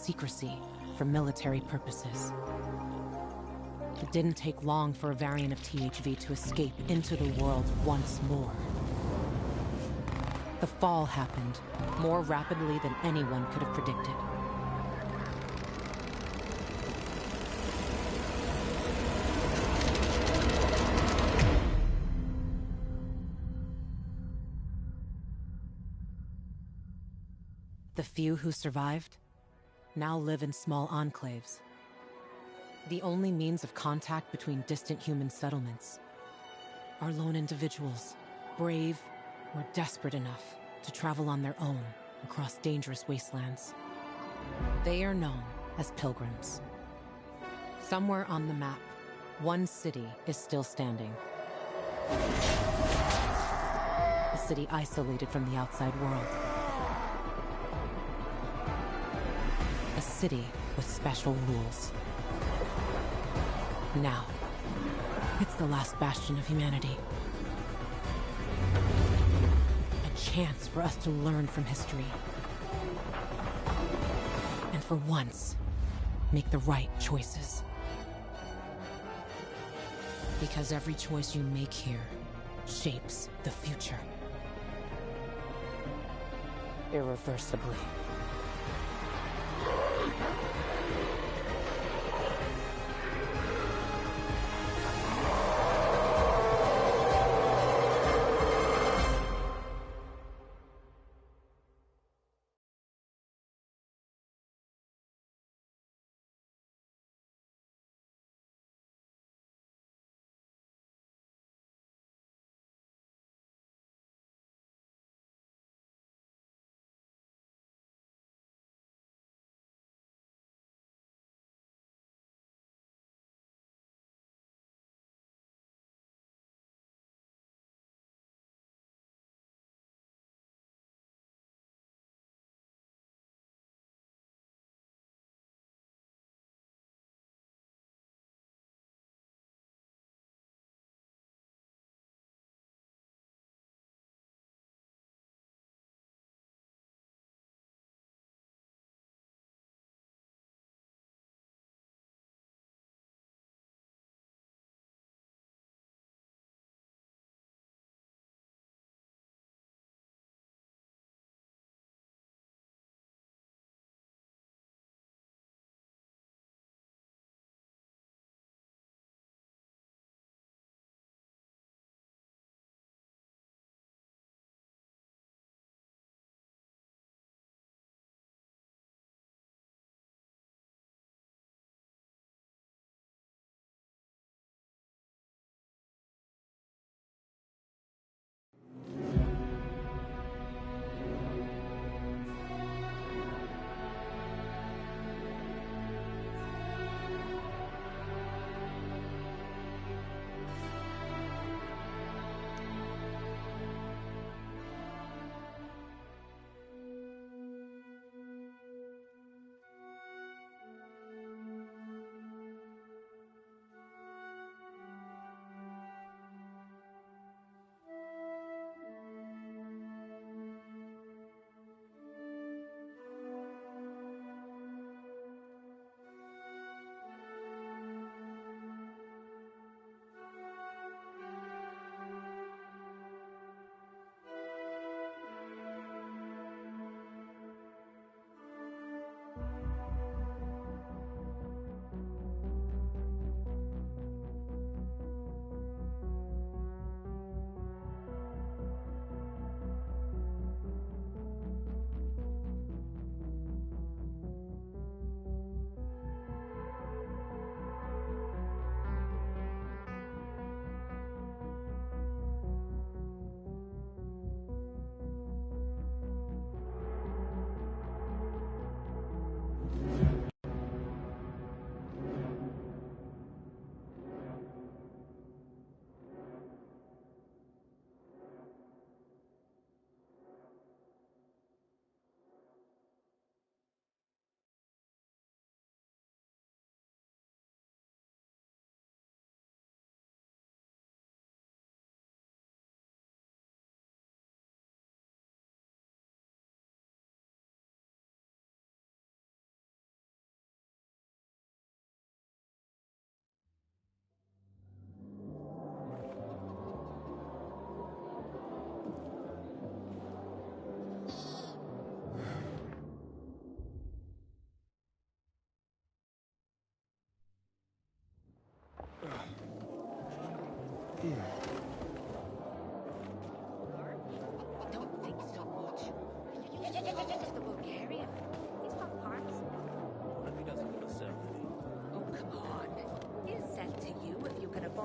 secrecy for military purposes. It didn't take long for a variant of THV to escape into the world once more. The fall happened more rapidly than anyone could have predicted. The few who survived now live in small enclaves, the only means of contact between distant human settlements are lone individuals, brave or desperate enough to travel on their own across dangerous wastelands. They are known as pilgrims. Somewhere on the map, one city is still standing. A city isolated from the outside world. A city with special rules. Now, it's the last bastion of humanity. A chance for us to learn from history. And for once, make the right choices. Because every choice you make here shapes the future. Irreversibly.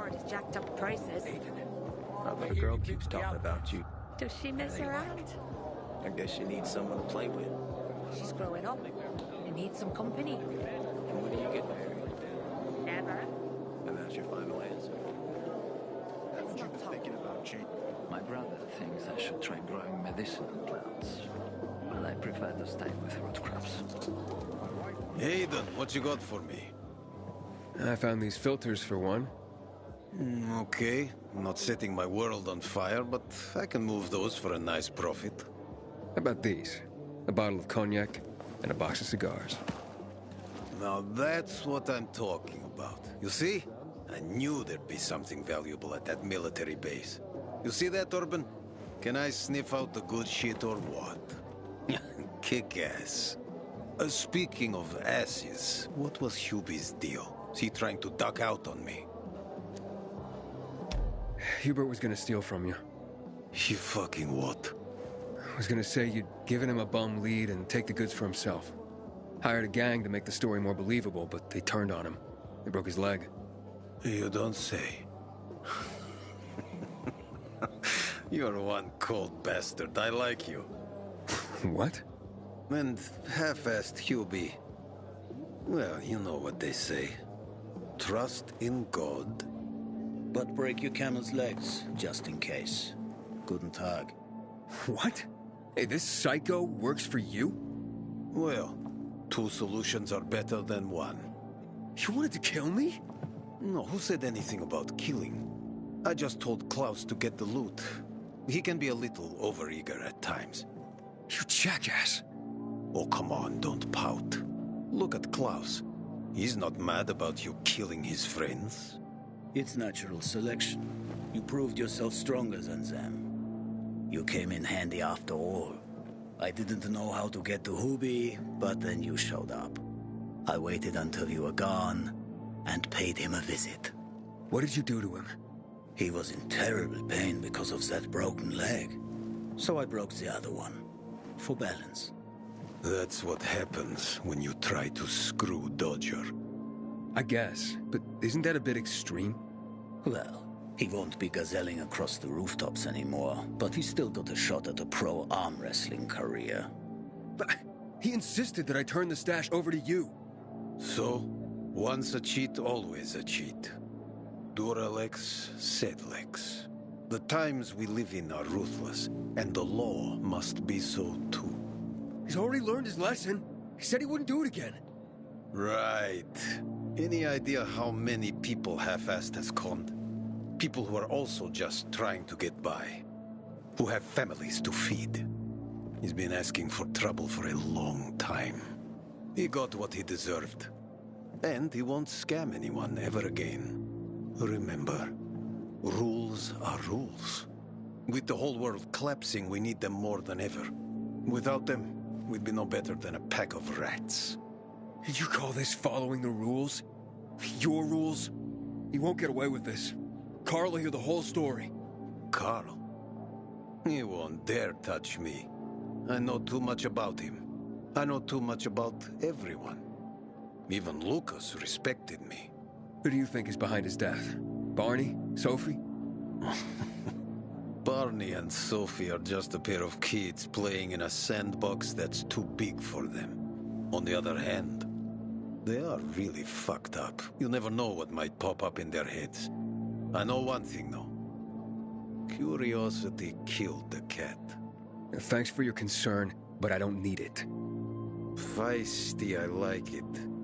afford his jacked up prices. Our little girl keeps talking about you. Does she mess around? I guess she needs someone to play with. She's growing up and needs some company. And when do you get married? Never. And that's your final answer. Haven't you been thinking about change? My brother thinks I should try growing medicinal plants, but I prefer to stay with root crops. Hayden, what you got for me? I found these filters for one. Okay, not setting my world on fire, but I can move those for a nice profit. How about these? A bottle of cognac and a box of cigars. Now that's what I'm talking about. You see? I knew there'd be something valuable at that military base. You see that, Urban? Can I sniff out the good shit or what? Kick ass. Speaking of asses, what was Hubie's deal? Is he trying to duck out on me? Hubert was gonna steal from you. He fucking what? I was gonna say you'd given him a bum lead and take the goods for himself. Hired a gang to make the story more believable, but they turned on him. They broke his leg. You don't say. You're one cold bastard. I like you. What? And half-assed Hubie. Well, you know what they say. Trust in God. But break your camel's legs, just in case. Guten Tag. What? Hey, this psycho works for you? Well, two solutions are better than one. You wanted to kill me? No, who said anything about killing? I just told Klaus to get the loot. He can be a little overeager at times. You jackass. Oh, come on, don't pout. Look at Klaus. He's not mad about you killing his friends. It's natural selection. You proved yourself stronger than them. You came in handy after all. I didn't know how to get to Hubie, but then you showed up. I waited until you were gone, and paid him a visit. What did you do to him? He was in terrible pain because of that broken leg. So I broke the other one. For balance. That's what happens when you try to screw Dodger. I guess, but isn't that a bit extreme? Well, he won't be gazelling across the rooftops anymore, but he's still got a shot at a pro arm wrestling career. But he insisted that I turn the stash over to you. So, once a cheat, always a cheat. Duralex, Sedlex. The times we live in are ruthless, and the law must be so too. He's already learned his lesson. He said he wouldn't do it again. Right. Any idea how many people half-assed has conned? People who are also just trying to get by. Who have families to feed. He's been asking for trouble for a long time. He got what he deserved. And he won't scam anyone ever again. Remember, rules are rules. With the whole world collapsing, we need them more than ever. Without them, we'd be no better than a pack of rats. Did you call this following the rules? Your rules? You won't get away with this. Carl will hear the whole story. Carl? He won't dare touch me. I know too much about him. I know too much about everyone. Even Lucas respected me. Who do you think is behind his death? Barney? Sophie? Barney and Sophie are just a pair of kids playing in a sandbox that's too big for them. On the other hand, they are really fucked up. You never know what might pop up in their heads. I know one thing, though. Curiosity killed the cat. Thanks for your concern, but I don't need it. Feisty, I like it.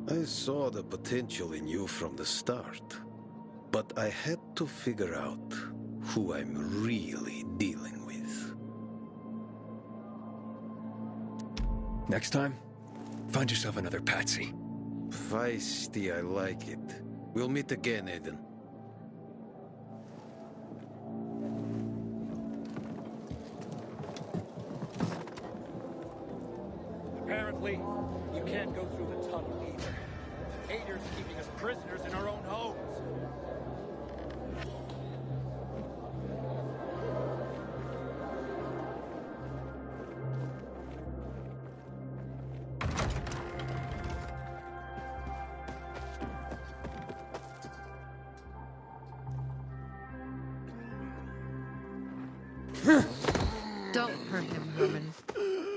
I saw the potential in you from the start. But I had to figure out who I'm really dealing with. Next time, find yourself another patsy. Feisty, I like it. We'll meet again, Aiden. Apparently, you can't go through the tunnel either. Hader's keeping us prisoners in our own homes. Don't hurt him, Herman.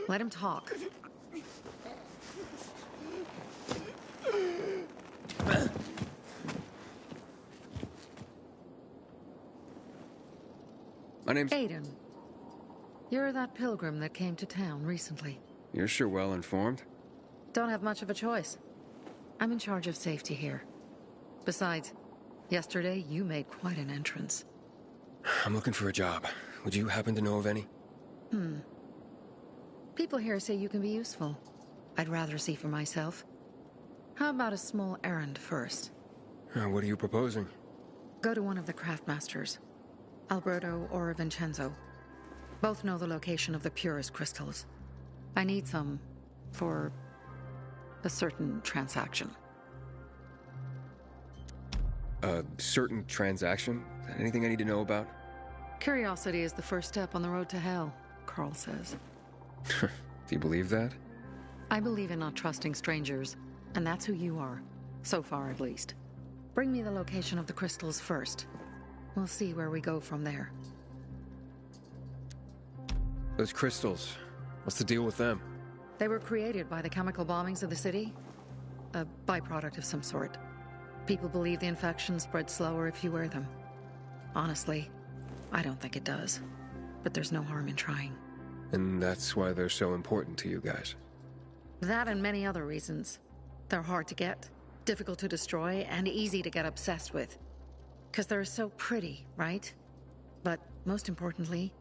Let him talk. My name's... Aiden. You're that pilgrim that came to town recently. You're sure well informed. Don't have much of a choice. I'm in charge of safety here. Besides, yesterday you made quite an entrance. I'm looking for a job. Would you happen to know of any? People here say you can be useful. I'd rather see for myself. How about a small errand first? What are you proposing? Go to one of the craftmasters. Alberto or Vincenzo. Both know the location of the purest crystals. I need some for a certain transaction. A certain transaction? Anything I need to know about? Curiosity is the first step on the road to hell, Carl says. Do you believe that? I believe in not trusting strangers, and that's who you are. So far, at least. Bring me the location of the crystals first. We'll see where we go from there. Those crystals, what's the deal with them? They were created by the chemical bombings of the city. A byproduct of some sort. People believe the infection spreads slower if you wear them. Honestly, I don't think it does. But there's no harm in trying. And that's why they're so important to you guys. That and many other reasons. They're hard to get, difficult to destroy, and easy to get obsessed with. Because they're so pretty, right? But most importantly,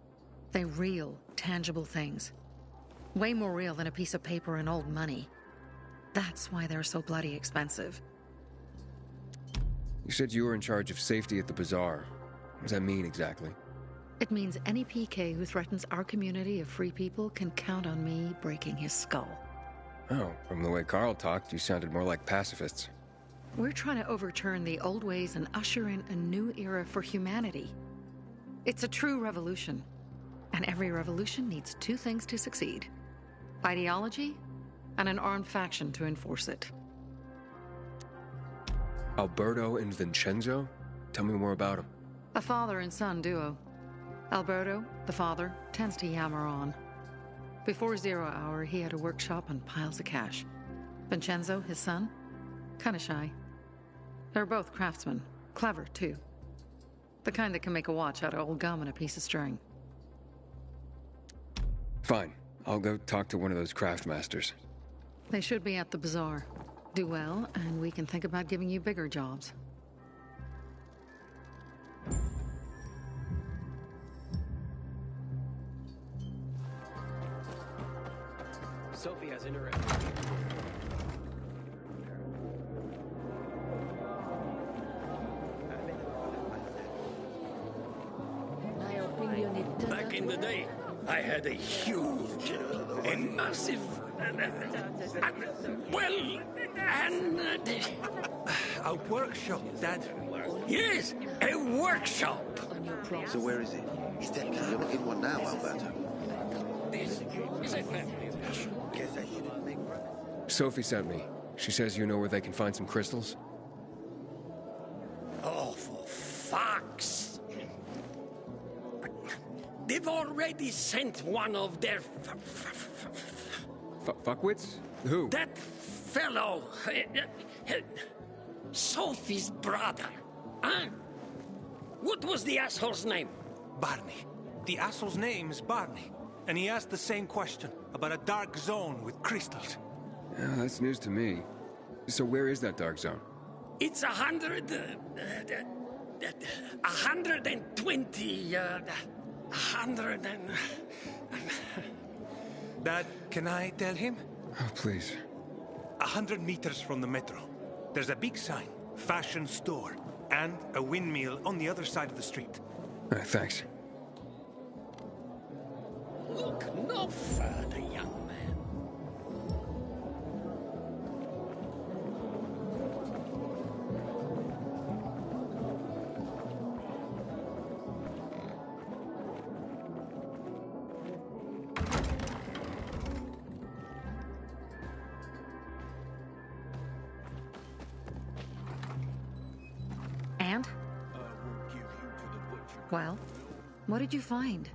they're real, tangible things. Way more real than a piece of paper and old money. That's why they're so bloody expensive. You said you were in charge of safety at the bazaar. What does that mean exactly? It means any PK who threatens our community of free people can count on me breaking his skull. Oh, from the way Carl talked, you sounded more like pacifists. We're trying to overturn the old ways and usher in a new era for humanity. It's a true revolution. And every revolution needs two things to succeed. Ideology and an armed faction to enforce it. Alberto and Vincenzo? Tell me more about them. A father and son duo. Alberto, the father, tends to yammer on. Before 0 hour, he had a workshop and piles of cash. Vincenzo, his son, kinda shy. They're both craftsmen. Clever, too. The kind that can make a watch out of old gum and a piece of string. Fine. I'll go talk to one of those craftmasters. They should be at the bazaar. Do well, and we can think about giving you bigger jobs. Sophie has interest. Back in the day, I had a huge, a massive, a workshop, Dad. Yes, a workshop. So where is he? He's dead. You're in one now, Alberto. This is a family. Guess that you didn't make... Sophie sent me. She says you know where they can find some crystals? Oh, for fuck's... They've already sent one of their... Fuckwits? Who? That fellow... Sophie's brother. Huh? What was the asshole's name? Barney. The asshole's name is Barney. And he asked the same question about a dark zone with crystals. Yeah, that's news to me. So where is that dark zone? It's 120... 100 and... Dad, can I tell him? Oh, please. 100 meters from the metro. There's a big sign, fashion store, and a windmill on the other side of the street. Thanks. Look no further, young man. And? Well, what did you find?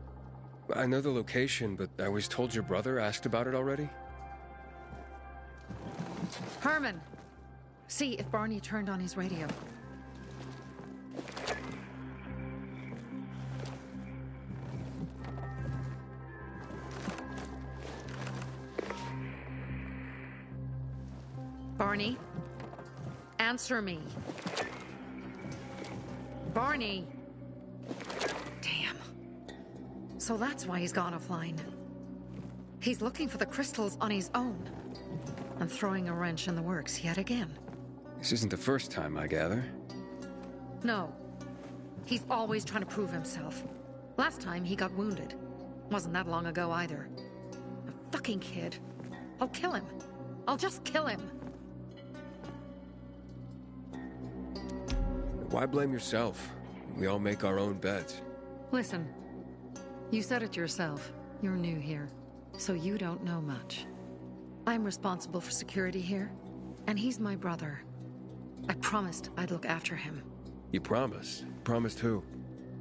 I know the location, but I was told your brother asked about it already? Herman! See if Barney turned on his radio. Barney? Answer me. Barney! Damn. So that's why he's gone offline. He's looking for the crystals on his own. And throwing a wrench in the works yet again. This isn't the first time, I gather. No. He's always trying to prove himself. Last time he got wounded. Wasn't that long ago either. A fucking kid. I'll kill him. I'll just kill him. Why blame yourself? We all make our own beds. Listen. You said it yourself. You're new here. So you don't know much. I'm responsible for security here. And he's my brother. I promised I'd look after him. You promised? Promised who?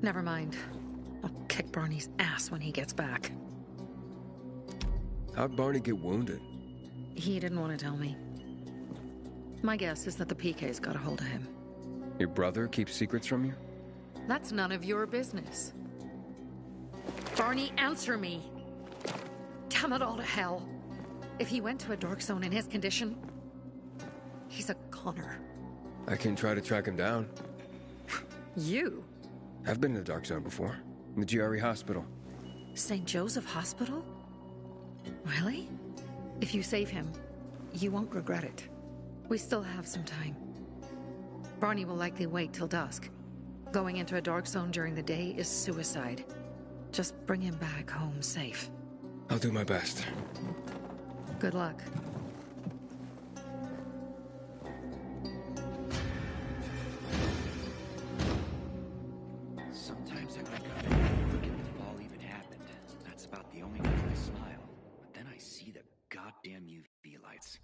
Never mind. I'll kick Barney's ass when he gets back. How'd Barney get wounded? He didn't want to tell me. My guess is that the PK's got a hold of him. Your brother keeps secrets from you? That's none of your business. Barney, answer me! Damn it all to hell! If he went to a dark zone in his condition, he's a goner. I can try to track him down. You? I've been in the dark zone before. In the GRE hospital. St. Joseph Hospital? Really? If you save him, you won't regret it. We still have some time. Barney will likely wait till dusk. Going into a dark zone during the day is suicide. Just bring him back home safe. I'll do my best. Good luck. Sometimes I wake up and forget the fall even happened. That's about the only time I smile. But then I see the goddamn UV lights.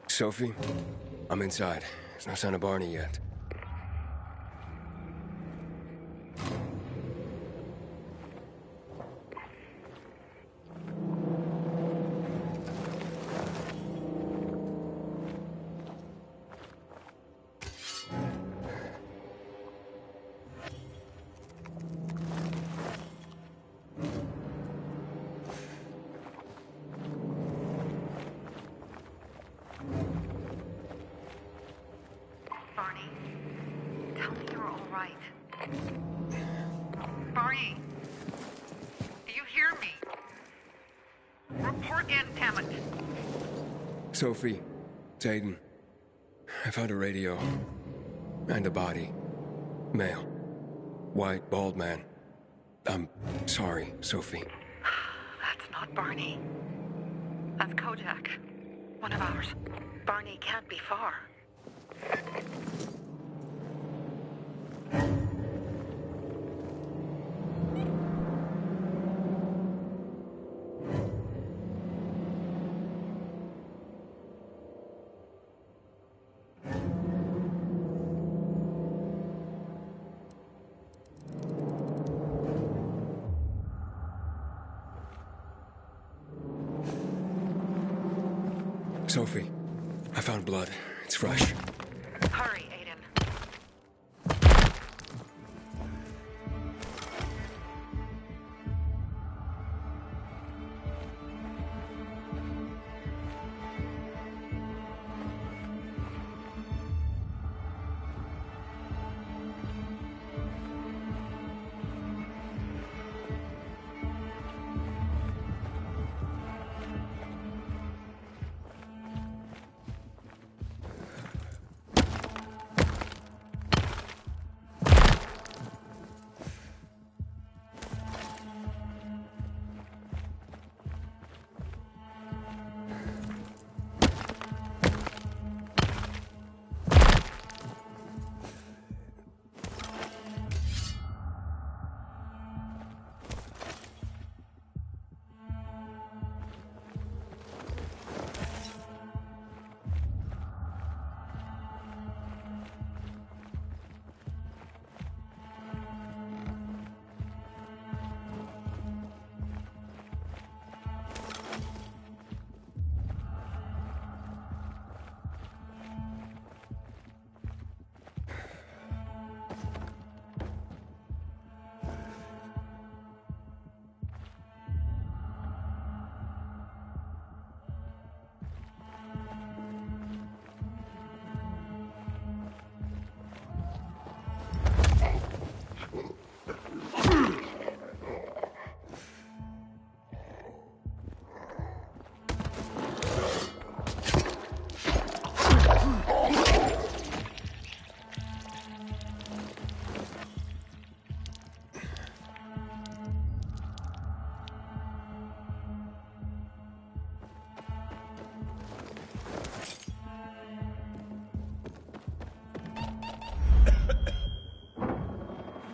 Sophie, I'm inside. There's no sign of Barney yet. Barney! Do you hear me? Report in, damn it! Sophie, it's Aiden. I found a radio. And a body. Male. White, bald man. I'm sorry, Sophie. That's not Barney. That's Kojak. One of ours. Barney can't be far. Sophie, I found blood. It's fresh. Hurry, Aiden.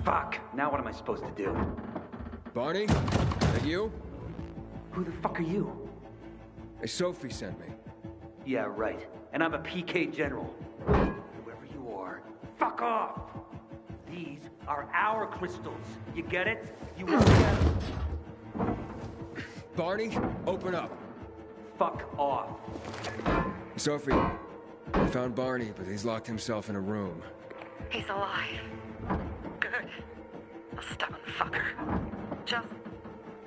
Fuck! Now what am I supposed to do? Barney? Is that you? Who the fuck are you? Hey, Sophie sent me. Yeah, right. And I'm a PK General. Whoever you are, fuck off! These are our crystals. You get it? You won't get them. Barney, open up. Fuck off. Sophie, I found Barney, but he's locked himself in a room. He's alive. Good. A stubborn fucker. Just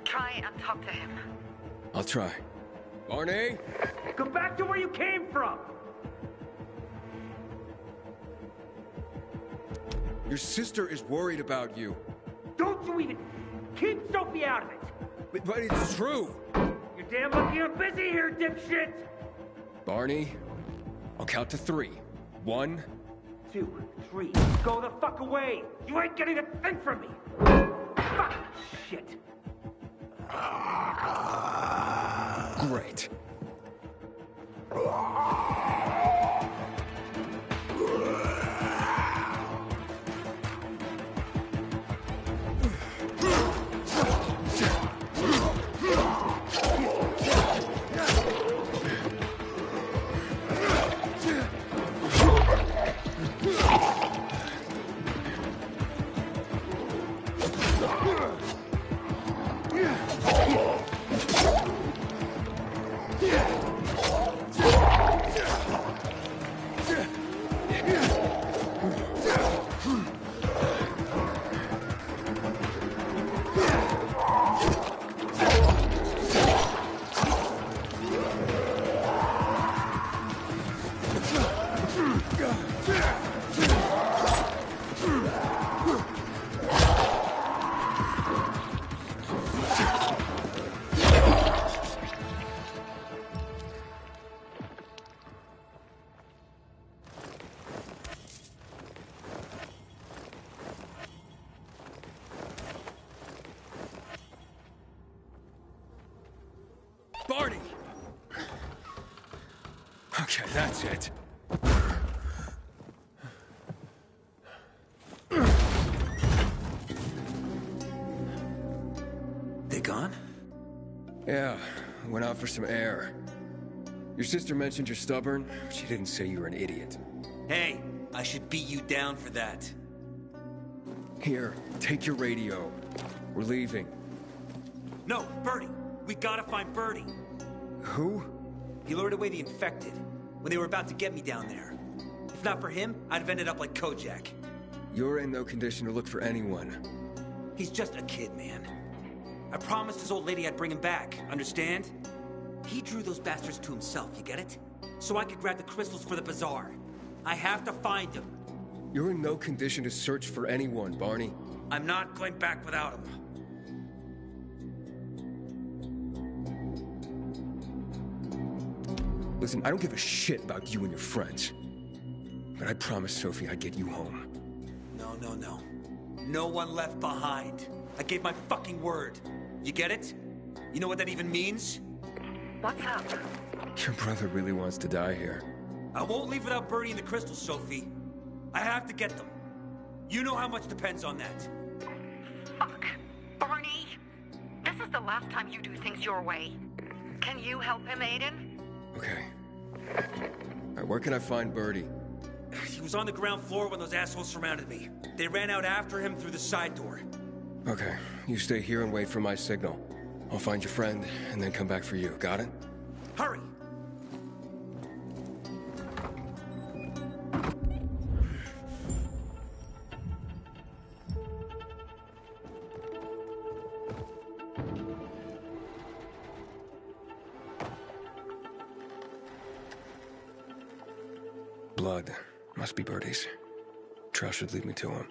try and talk to him. I'll try. Barney? Go back to where you came from! Your sister is worried about you. Don't you even... Keep Sophie out of it! But it's true! You're damn lucky I'm busy here, dipshit! Barney, I'll count to 3. 1, 2, 3. Go the fuck away! You ain't getting a thing from me! Fuck! Shit! Great. Barney! Okay, that's it. They gone? Yeah, went out for some air. Your sister mentioned you're stubborn. She didn't say you were an idiot. Hey, I should beat you down for that. Here, take your radio. We're leaving. No, Bertie! We gotta find Bertie! Who? He lured away the infected when they were about to get me down there. If not for him, I'd have ended up like Kojak. You're in no condition to look for anyone. He's just a kid, man. I promised his old lady I'd bring him back, understand? He drew those bastards to himself, you get it? So I could grab the crystals for the bazaar. I have to find him. You're in no condition to search for anyone, Barney. I'm not going back without him. Listen, I don't give a shit about you and your friends. But I promised Sophie I'd get you home. No. No one left behind. I gave my fucking word. You get it? You know what that even means? What's up? Your brother really wants to die here. I won't leave without Bertie and the crystals, Sophie. I have to get them. You know how much depends on that. Fuck. Barney! This is the last time you do things your way. Can you help him, Aiden? Okay. Alright, where can I find Bertie? He was on the ground floor when those assholes surrounded me. They ran out after him through the side door. Okay, you stay here and wait for my signal. I'll find your friend, and then come back for you. Got it? Hurry! Blood. Must be Bertie's. Trail should lead me to him.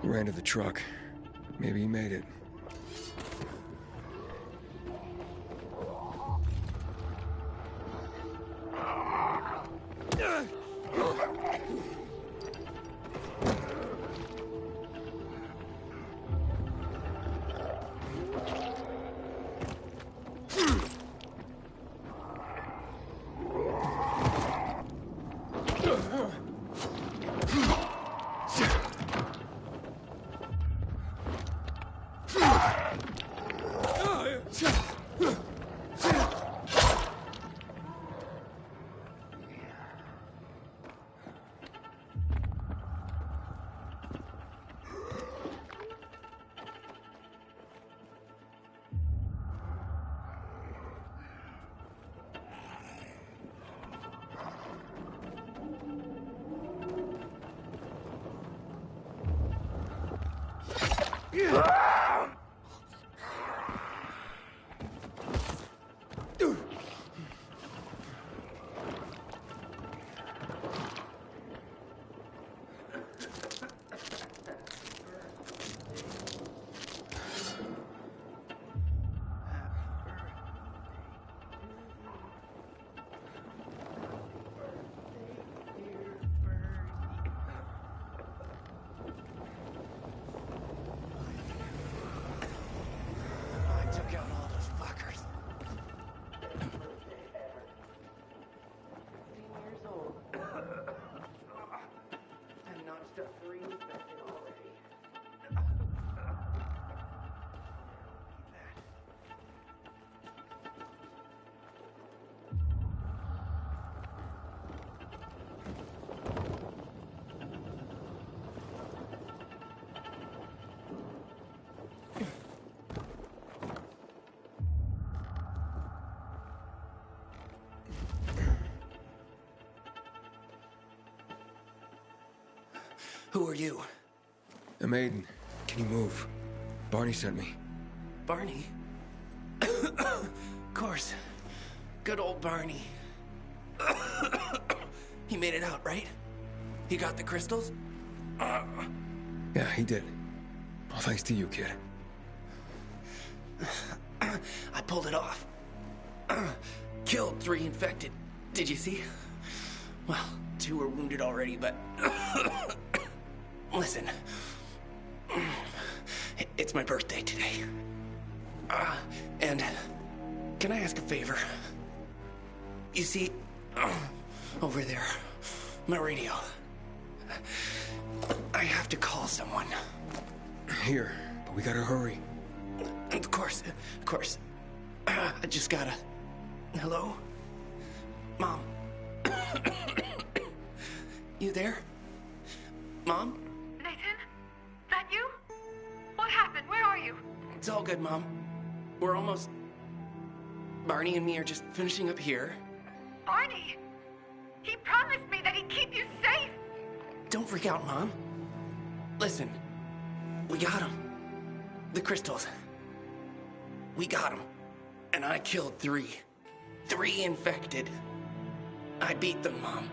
Ran to the truck. Maybe he made it. Who are you? I'm Aiden. Can you move? Barney sent me. Barney? Of course. Good old Barney. He made it out, right? He got the crystals? Yeah, he did. All thanks to you, kid. I pulled it off. Killed 3 infected. Did you see? Well, 2 were wounded already, but... Listen. It's my birthday today. And can I ask a favor? You see, over there, my radio. I have to call someone. Here, but we gotta hurry. Of course. I just gotta... Hello? Mom? You there? Mom? Nathan? That you? What happened? Where are you? It's all good, Mom. We're almost... Barney and me are just finishing up here. Barney? He promised me that he'd keep you safe! Don't freak out, Mom. Listen, we got him. The crystals. We got him. And I killed 3. 3 infected. I beat them, Mom.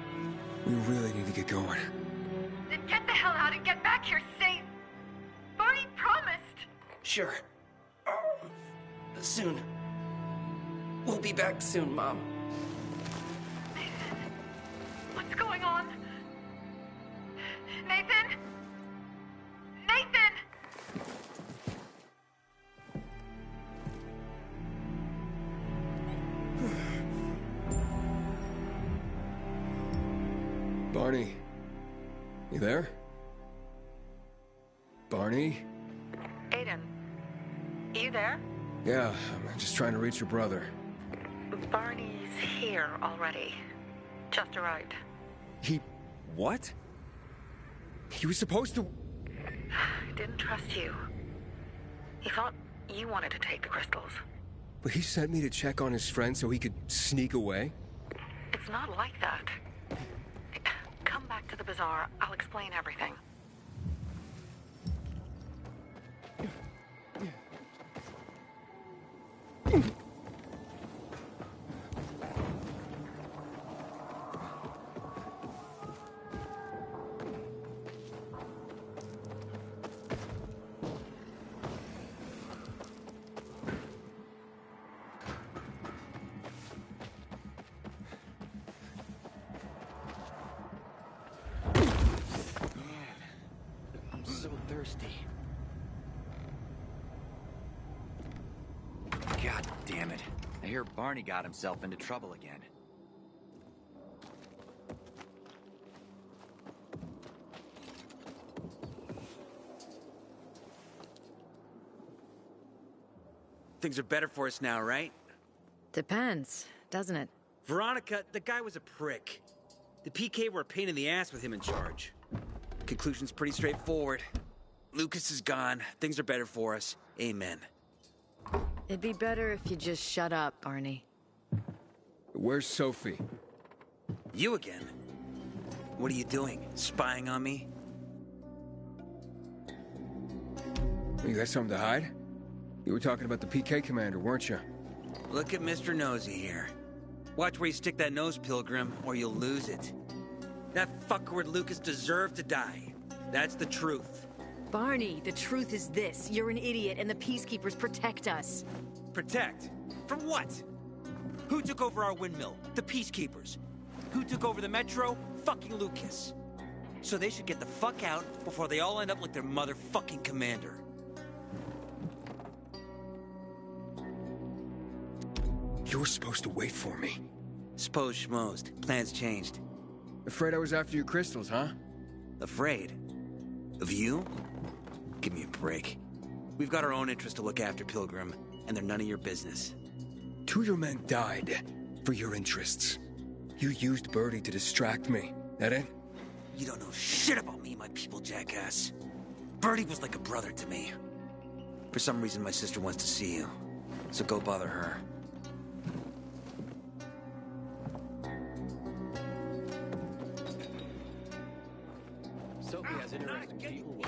We really need to get going. Then get the hell out and get back here safe! Barney promised! Sure. Soon. We'll be back soon, Mom. Nathan? What's going on? Nathan? Nathan! Barney, you there? Barney? Aiden, you there? Yeah, I'm just trying to reach your brother. Barney's here already. Just arrived. He... what? He was supposed to... Didn't trust you. He thought you wanted to take the crystals. But he sent me to check on his friend so he could sneak away? It's not like that. Come back to the bazaar. I'll explain everything. God damn it. I hear Barney got himself into trouble again. Things are better for us now, right? Depends, doesn't it? Veronica, the guy was a prick. The PK were a pain in the ass with him in charge. Conclusion's pretty straightforward. Lucas is gone. Things are better for us. Amen. It'd be better if you just shut up, Barney. Where's Sophie? You again? What are you doing? Spying on me? You got something to hide? You were talking about the PK commander, weren't you? Look at Mr. Nosy here. Watch where you stick that nose, Pilgrim, or you'll lose it. That fuckward Lucas deserved to die. That's the truth. Barney, the truth is this. You're an idiot, and the Peacekeepers protect us. Protect? From what? Who took over our windmill? The Peacekeepers. Who took over the Metro? Fucking Lucas. So they should get the fuck out before they all end up like their motherfucking commander. You were supposed to wait for me. Suppose schmozed. Plans changed. Afraid I was after your crystals, huh? Afraid? Of you? Give me a break. We've got our own interests to look after, Pilgrim, and they're none of your business. 2 of your men died for your interests. You used Birdie to distract me. That it? You don't know shit about me, my people, jackass. Birdie was like a brother to me. For some reason, my sister wants to see you. So go bother her. Sophie has interesting people.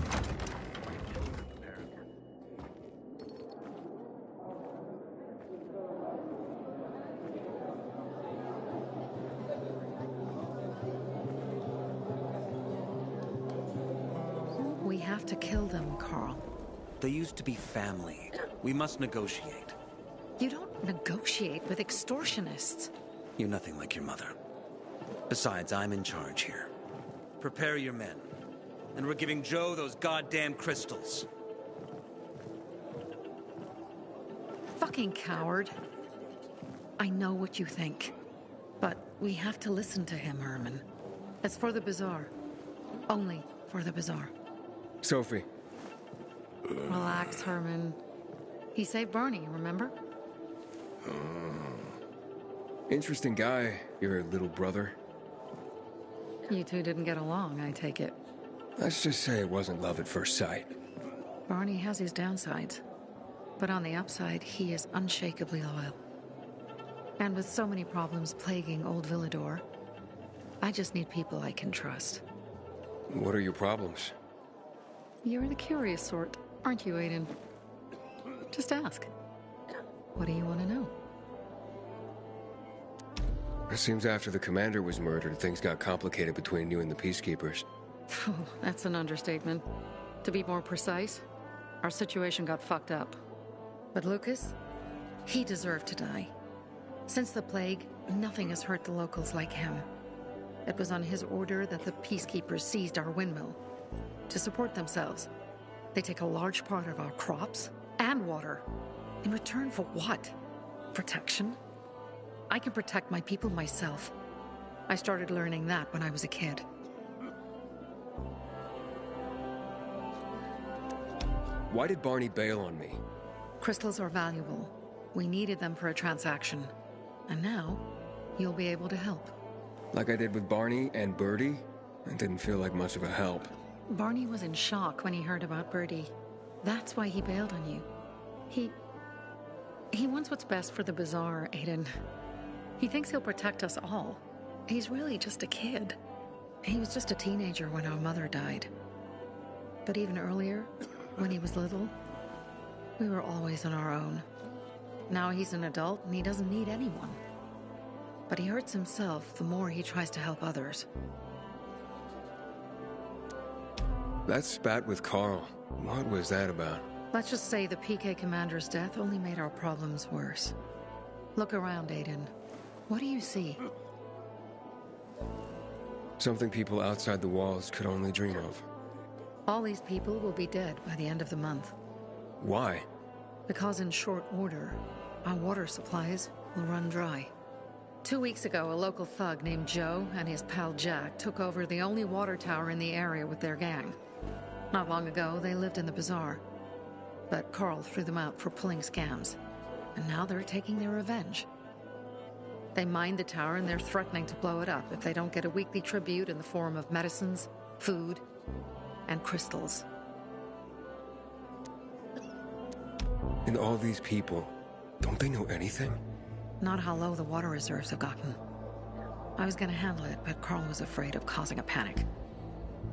We have to kill them, Carl. They used to be family. We must negotiate. You don't negotiate with extortionists. You're nothing like your mother. Besides, I'm in charge here. Prepare your men. And we're giving Joe those goddamn crystals. fucking coward. I know what you think. But we have to listen to him, Herman. It's for the Bazaar. Only for the Bazaar. Sophie. Relax, Herman. He saved Barney, remember? Interesting guy, your little brother. You two didn't get along, I take it. Let's just say it wasn't love at first sight. Barney has his downsides. But on the upside, he is unshakably loyal. And with so many problems plaguing old Villador, I just need people I can trust. What are your problems? You're the curious sort, aren't you, Aiden? Just ask. What do you want to know? It seems after the commander was murdered, things got complicated between you and the Peacekeepers. Oh, that's an understatement. To be more precise, our situation got fucked up. But Lucas, he deserved to die. Since the plague, nothing has hurt the locals like him. It was on his order that the Peacekeepers seized our windmill. To support themselves, they take a large part of our crops and water. In return for what? Protection? I can protect my people myself. I started learning that when I was a kid. Why did Barney bail on me? Crystals are valuable. We needed them for a transaction. And now, you'll be able to help. Like I did with Barney and Birdie? It didn't feel like much of a help. Barney was in shock when he heard about Birdie. That's why he bailed on you. He wants what's best for the Bazaar, Aiden. He thinks he'll protect us all. He's really just a kid. He was just a teenager when our mother died. But even earlier, when he was little, we were always on our own. Now he's an adult and he doesn't need anyone. But he hurts himself the more he tries to help others. That spat with Carl, what was that about? Let's just say the PK commander's death only made our problems worse. Look around, Aiden. What do you see? Something people outside the walls could only dream of. All these people will be dead by the end of the month. Why? Because in short order, our water supplies will run dry. 2 weeks ago, a local thug named Joe and his pal Jack took over the only water tower in the area with their gang. Not long ago, they lived in the Bazaar. But Carl threw them out for pulling scams. And now they're taking their revenge. They mined the tower and they're threatening to blow it up if they don't get a weekly tribute in the form of medicines, food, and crystals. And all these people, don't they know anything? Not how low the water reserves have gotten. I was gonna handle it, but Carl was afraid of causing a panic.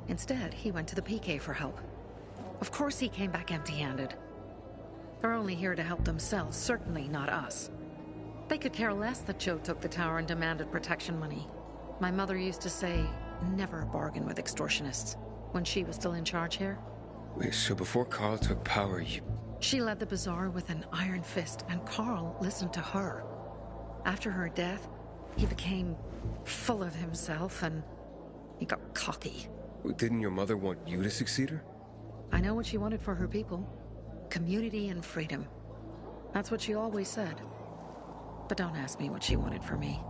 Instead, he went to the PK for help. Of course he came back empty-handed. They're only here to help themselves, certainly not us. They could care less that Joe took the tower and demanded protection money. My mother used to say, never bargain with extortionists, when she was still in charge here. Wait, so before Carl took power, you... She led the Bazaar with an iron fist, and Carl listened to her. After her death, he became full of himself, and he got cocky. Didn't your mother want you to succeed her? I know what she wanted for her people. Community and freedom. That's what she always said. But don't ask me what she wanted for me.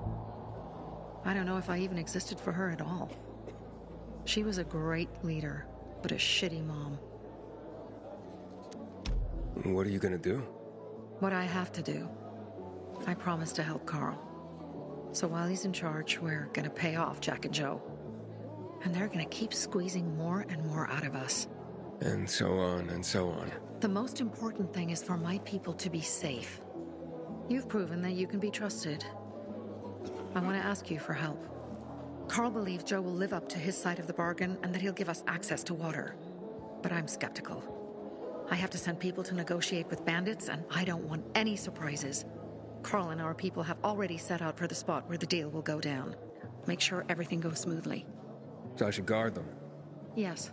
I don't know if I even existed for her at all. She was a great leader, but a shitty mom. What are you gonna do? What I have to do. I promised to help Carl. So while he's in charge, we're gonna pay off Jack and Joe. And they're gonna keep squeezing more and more out of us. And so on and so on. The most important thing is for my people to be safe. You've proven that you can be trusted. I want to ask you for help. Carl believes Joe will live up to his side of the bargain and that he'll give us access to water. But I'm skeptical. I have to send people to negotiate with bandits, and I don't want any surprises. Carl and our people have already set out for the spot where the deal will go down. Make sure everything goes smoothly. So I should guard them? Yes.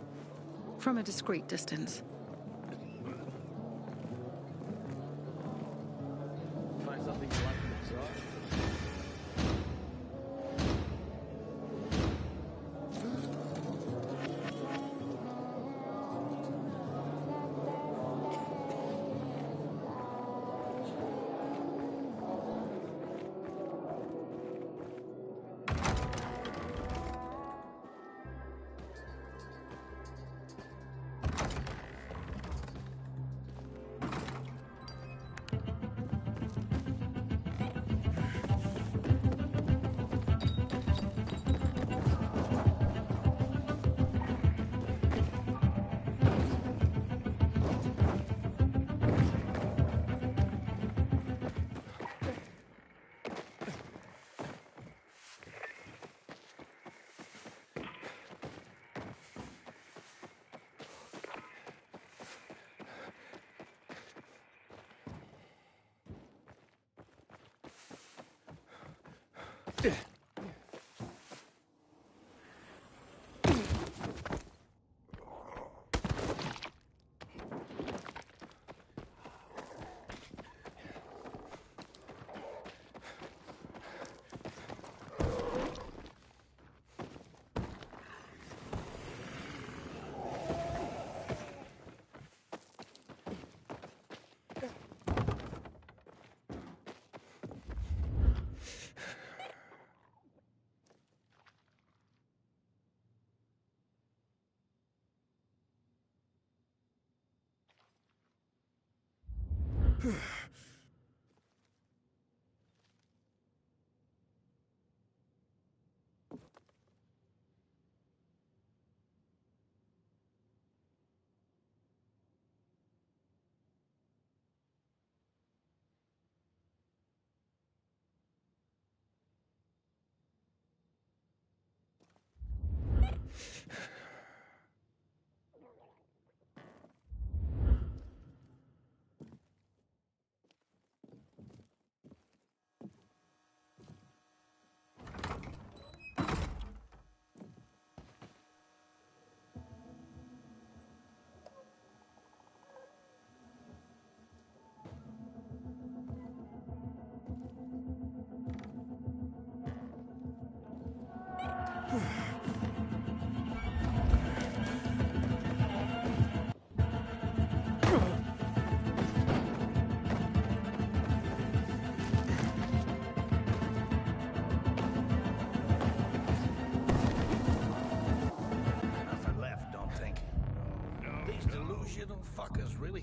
From a discreet distance. Find something you like in the Bazaar?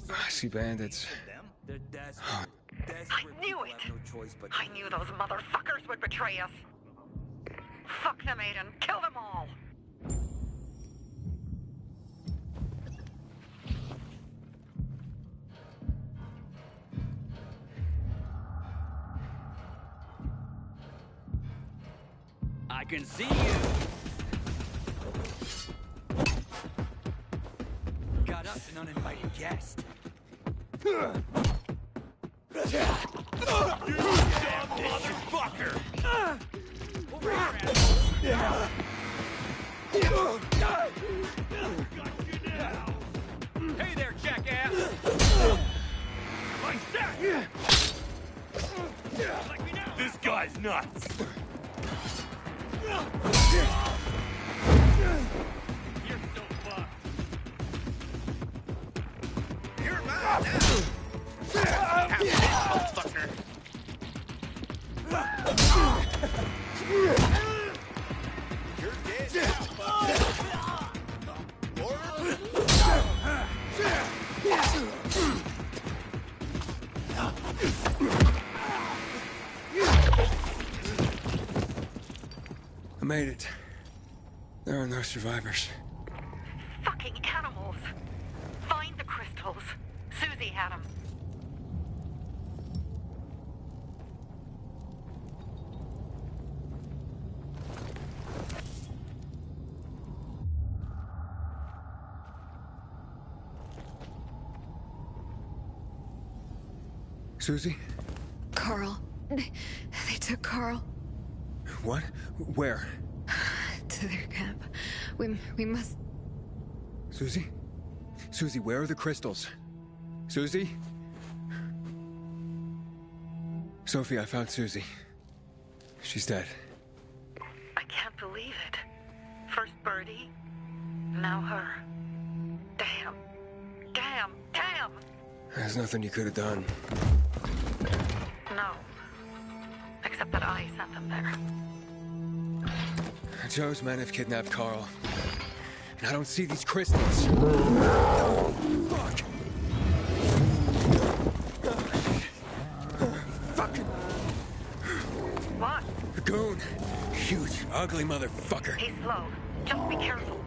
I see bandits. I knew it! I knew those motherfuckers would betray us! Fuck them, Aiden! Kill them all! I can see you! Got us an uninvited guest. You damn motherfucker! Over here, hey there, jackass! Like that! This guy's nuts! You're so fucked. You're mine now! Motherfucker! You're dead now, I made it. There are no survivors. Fucking animals! Find the crystals. Susie had them. Susie? Carl. They took Carl. What? Where? To their camp. We must... Susie? Susie, where are the crystals? Susie? Sophie, I found Susie. She's dead. I can't believe it. First Birdie, now her. Damn. Damn. Damn! There's nothing you could have done. No. Except that I sent them there. Joe's men have kidnapped Carl. And I don't see these crystals. Fuck! Fucking... What? A goon. Huge, ugly motherfucker. He's slow. Just be careful.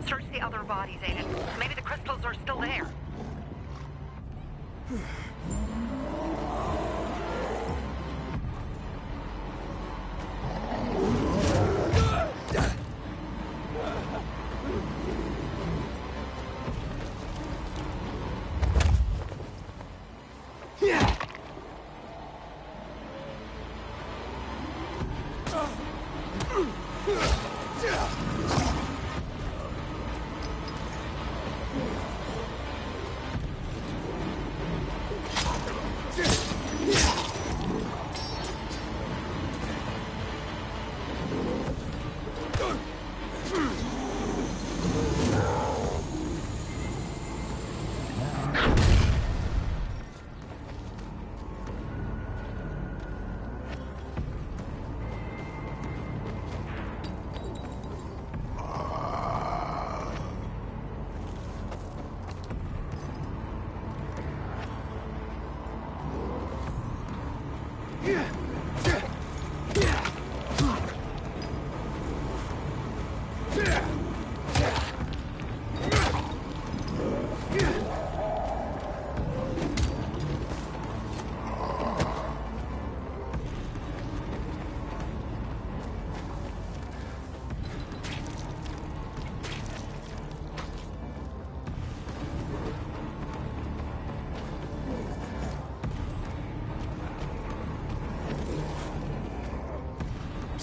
Search the other bodies, Aiden. Maybe the crystals are still there. Yeah.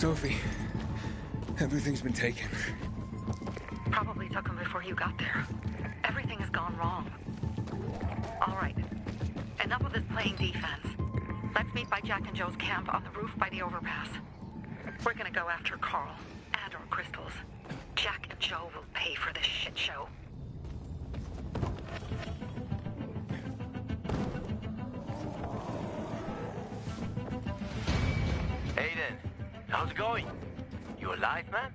Sophie, everything's been taken. Probably took him before you got there. Everything has gone wrong. All right. Enough of this playing defense. Let's meet by Jack and Joe's camp on the roof by the overpass. We're gonna go after Carl and our crystals. Jack and Joe will pay for this shit show. Aiden, how's it going? You alive, man?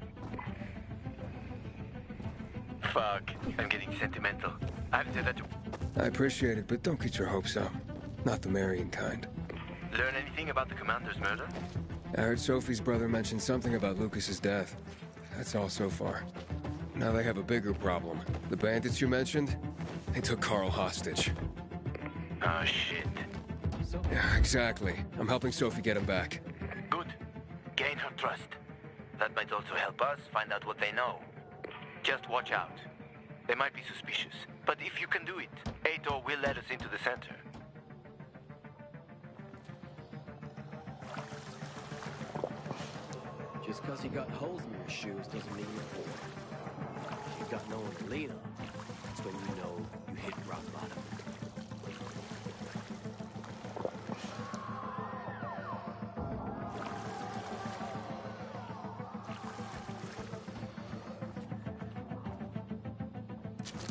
Fuck, I'm getting sentimental. I haven't said that to... I appreciate it, but don't get your hopes up. Not the marrying kind. Learn anything about the commander's murder? I heard Sophie's brother mention something about Lucas's death. That's all so far. Now they have a bigger problem. The bandits you mentioned, they took Carl hostage. Oh, shit. Yeah, exactly. I'm helping Sophie get him back. Good. Gain her trust. That might also help us find out what they know. Just watch out. They might be suspicious, but if you can do it, Ato will let us into the center. Just because you got holes in your shoes doesn't mean you're poor. If you've got no one to lean on, that's when you know you hit rock bottom.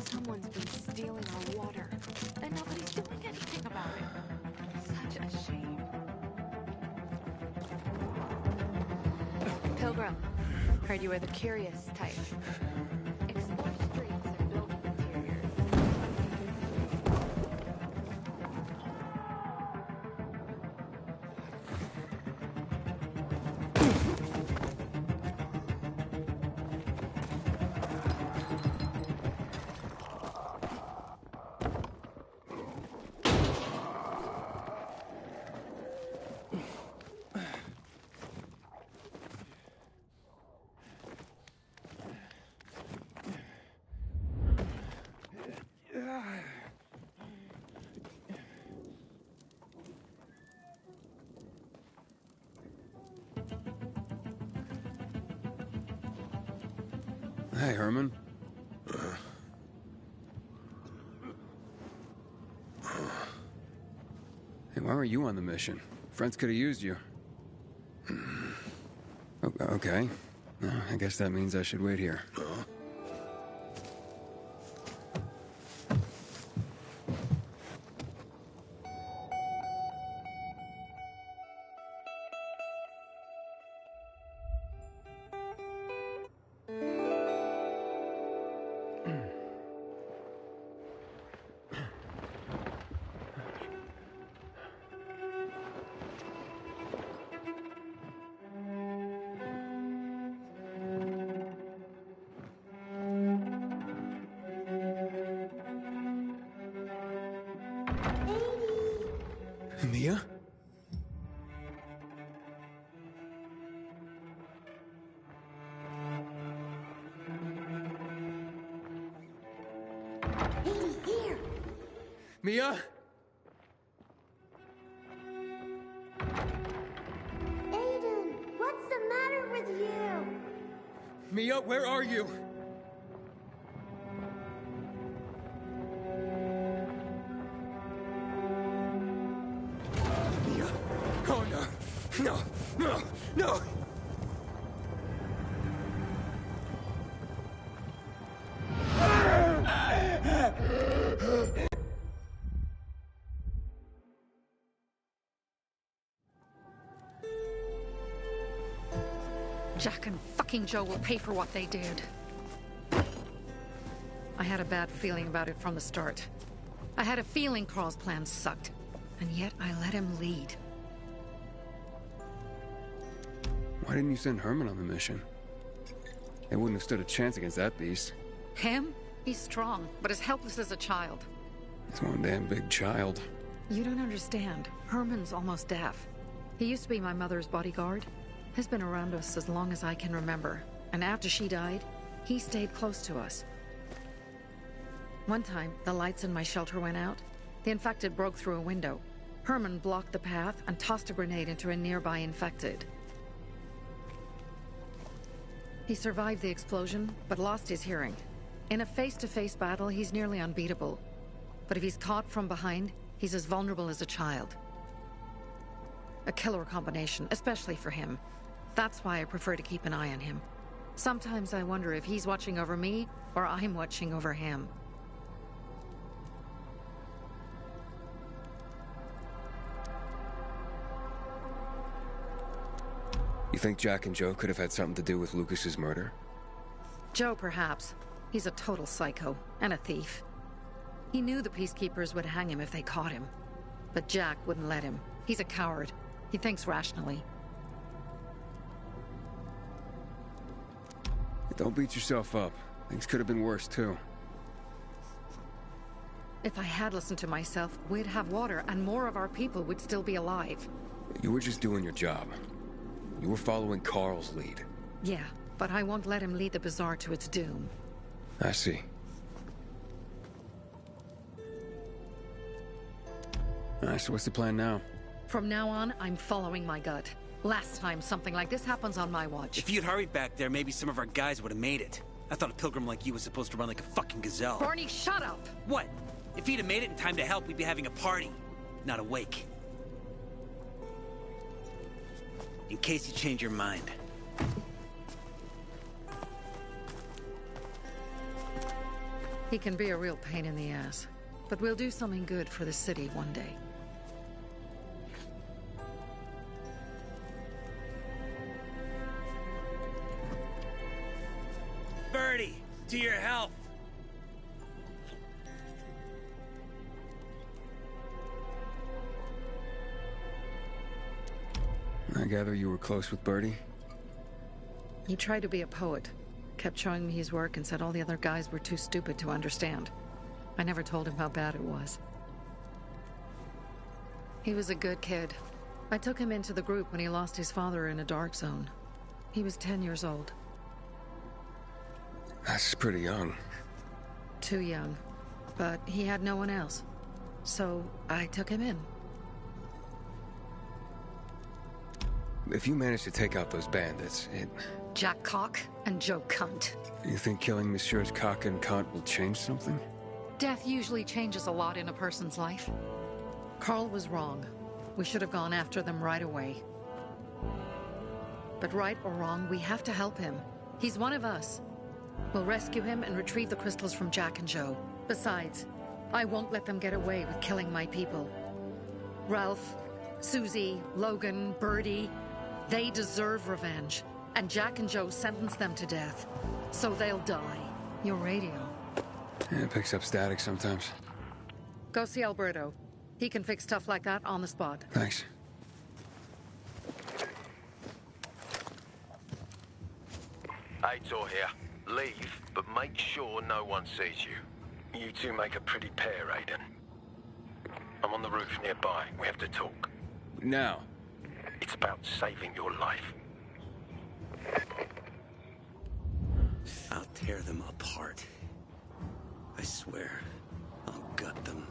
Someone's been stealing our water, and nobody's doing anything about it. Such a shame. Pilgrim, heard you were the curious type. Explore streets and building interiors. Hey, Herman. Hey, why were you on the mission? Friends could have used you. Okay. I guess that means I should wait here. Mia? Here. Mia? Aiden, what's the matter with you? Mia, where are you? Mia? Oh, no. No, no, no! Jack and fucking Joe will pay for what they did. I had a bad feeling about it from the start. I had a feeling Carl's plan sucked, and yet I let him lead. Why didn't you send Herman on the mission? They wouldn't have stood a chance against that beast. Him? He's strong, but as helpless as a child. He's one damn big child. You don't understand. Herman's almost deaf. He used to be my mother's bodyguard. He's been around us as long as I can remember. And after she died, he stayed close to us. One time, the lights in my shelter went out. The infected broke through a window. Herman blocked the path and tossed a grenade into a nearby infected. He survived the explosion, but lost his hearing. In a face-to-face battle, he's nearly unbeatable. But if he's caught from behind, he's as vulnerable as a child. A killer combination, especially for him. That's why I prefer to keep an eye on him. Sometimes I wonder if he's watching over me, or I'm watching over him. You think Jack and Joe could have had something to do with Lucas's murder? Joe, perhaps. He's a total psycho, and a thief. He knew the Peacekeepers would hang him if they caught him. But Jack wouldn't let him. He's a coward. He thinks rationally. Don't beat yourself up. Things could have been worse, too. If I had listened to myself, we'd have water, and more of our people would still be alive. You were just doing your job. You were following Carl's lead. Yeah, but I won't let him lead the Bazaar to its doom. I see. Alright, so what's the plan now? From now on, I'm following my gut. Last time something like this happens on my watch. If you'd hurried back there, maybe some of our guys would have made it. I thought a pilgrim like you was supposed to run like a fucking gazelle. Barney, shut up! What? If he'd have made it in time to help, we'd be having a party, not a wake. In case you change your mind. He can be a real pain in the ass. But we'll do something good for the city one day. Birdie, to your health. I gather you were close with Birdie? He tried to be a poet. Kept showing me his work and said all the other guys were too stupid to understand. I never told him how bad it was. He was a good kid. I took him into the group when he lost his father in a dark zone. He was 10 years old. That's pretty young. Too young. But he had no one else. So I took him in. If you manage to take out those bandits, Jack Cock and Joe Cunt. You think killing Messieurs Cock and Cunt will change something? Death usually changes a lot in a person's life. Carl was wrong. We should have gone after them right away. But right or wrong, we have to help him. He's one of us. We'll rescue him and retrieve the crystals from Jack and Joe. Besides, I won't let them get away with killing my people. Ralph, Susie, Logan, Birdie, they deserve revenge. And Jack and Joe sentenced them to death. So they'll die. Your radio. Yeah, it picks up static sometimes. Go see Alberto. He can fix stuff like that on the spot. Thanks. Aitor here. Leave, but make sure no one sees you. You two make a pretty pair, Aiden. I'm on the roof nearby. We have to talk. Now. It's about saving your life. I'll tear them apart. I swear, I'll gut them.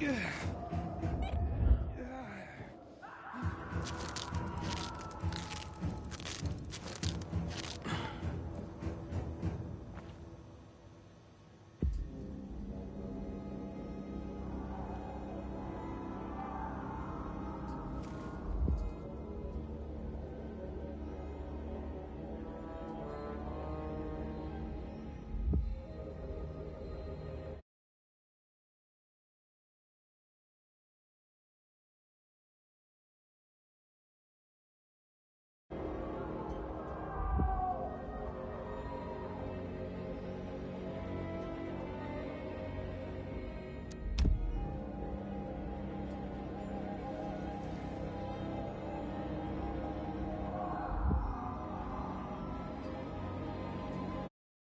Yeah.